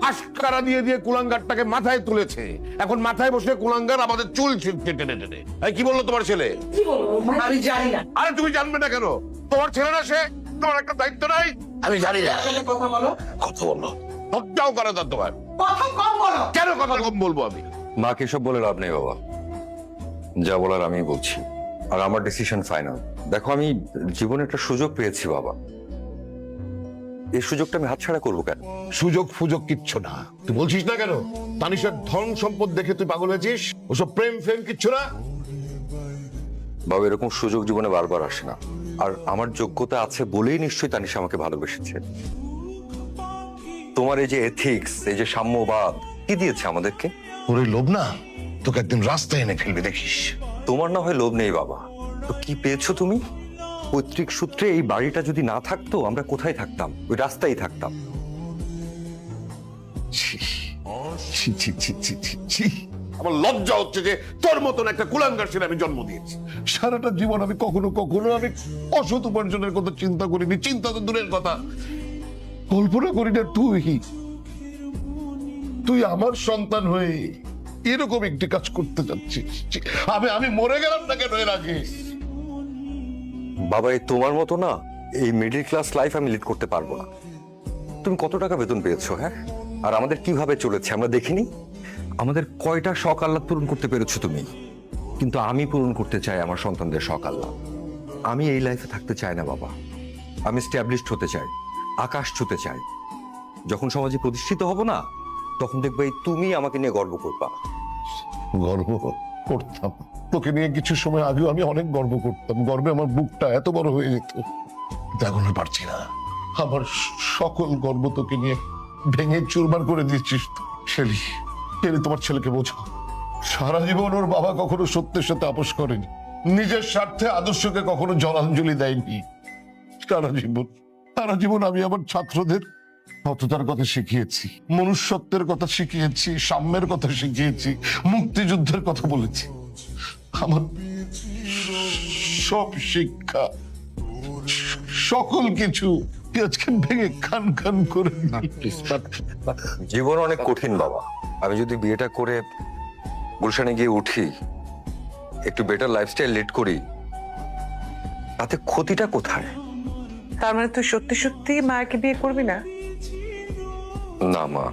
আশকারা দিয়ে দিয়ে কুলাঙ্গারটাকে মাথায় তুলেছে, এখন মাথায় বসে কুলাঙ্গার আমাদের চুল ছিঁড়ছে টেনে টেনে। কি বললো তোমার ছেলে? কি বলবো আমি জানি না। আরে তুমি জানবে না কেন? তোমার ছেলে না সে? তোমার একটা দায়িত্ব নাই? আমি জানি না। কথা বলো, কথা বললো, লজ্জাও করে না তোমার? কথা কম বলো। কেন কথা কম বলবো আমি? মাকে সব বলে লাভ নেই বাবা, যা বলার আমি বলছি, আর আমার ডিসিশন ফাইনাল। দেখো, আমি জীবনে একটা সুযোগ পেয়েছি বাবা, এই সুযোগটা আমি হাতছাড়া করবো কেন? সুযোগ ফুযোগ কিচ্ছু না। তুই বলছিস না কেন? তানিশার ধন সম্পদ দেখে তুই পাগল হয়েছিস? ওসব প্রেম ফ্রেম কিচ্ছু না। বাবা, এরকম সুযোগ জীবনে বারবার আসে না, আর আমার যোগ্যতা আছে বলেই নিশ্চয়ই তানিশা আমাকে ভালোবেসেছে। তোমার এই যে এথিক্স, এই যে সাম্যবাদ কি দিয়েছে আমাদেরকে? ওর এই লোভ না তোকে একদিন রাস্তায় এনে ফেলবে, দেখিস। তোমার না হয় লোভ নেই বাবা, তো কি পেয়েছো তুমি? পৈতৃক সূত্রে এই বাড়িটা যদি না থাকতো আমরা কোথায় থাকতাম? ওই রাস্তায় থাকতাম। ছি, ছি, ছি, ছি, ছি, ছি, ছি। আমার লজ্জা হচ্ছে যে তোর মতন একটা কুলাঙ্গার ছেলে আমি জন্ম দিয়েছি। সারাটা জীবন আমি কখনো কখনো আমি অসৎ উপার্জনের কথা চিন্তা করিনি। চিন্তা তো দূরের কথা, কল্পনা করি না তুই আমার সন্তান হয়ে এরকম একটি কাজ করতে যাচ্ছিস। ছি, আমি মরে গেলাম না কেন এর আগে? বাবা, এই তোমার মতো না এই মিডল ক্লাস লাইফ আমি লিড করতে পারবো না। তুমি কত টাকা বেতন পেয়েছো? হ্যাঁ, আর আমাদের কিভাবে চলেছে আমরা দেখিনি? আমাদের কয়টা শখ আহ্লাদ পূরণ করতে পেরেছো তুমি? কিন্তু আমি পূরণ করতে চাই আমার সন্তানদের শখ আহ্লাদ। আমি এই লাইফে থাকতে চাই না বাবা, আমি স্ট্যাবলিশড হতে চাই, আকাশ ছুতে চাই। যখন সমাজে প্রতিষ্ঠিত হব না, তখন দেখবে এই তুমি আমাকে নিয়ে গর্ব করবা। গর্ব করতাম তোকে নিয়ে, কিছু সময় আগেও আমি অনেক গর্ব করতাম। গর্বে আমার বুকটা এত বড় হয়ে যেত, কিন্তু এখন আর পারছি না। আমার সকল গর্ব তোকে নিয়ে ভেঙে চুরমার করে দিচ্ছিস। শেলি, তোমার ছেলেকে বোঝাও, সারা জীবন ওর বাবা কখনো সত্যের সাথে আপোষ করেনি, নিজের স্বার্থে আদর্শকে কখনো জলাঞ্জলি দেয়নি। সারা জীবন আমি আমার ছাত্রদের সততার কথা শিখিয়েছি, মনুষ্যত্বের কথা শিখিয়েছি, সাম্যের কথা শিখিয়েছি, মুক্তিযুদ্ধের কথা বলেছি। আমার সব শিক্ষা, সকল কিছু আজকে ভেঙে খান খান করে জীবন অনেক কঠিন বাবা। আমি যদি বিয়েটা করে গুলশানে গিয়ে উঠি, একটু বেটার লাইফস্টাইল লিড করি, তাতে ক্ষতিটা কোথায়? তার মানে তুই সত্যি সত্যি মায়াকে বিয়ে করবি না? না মা,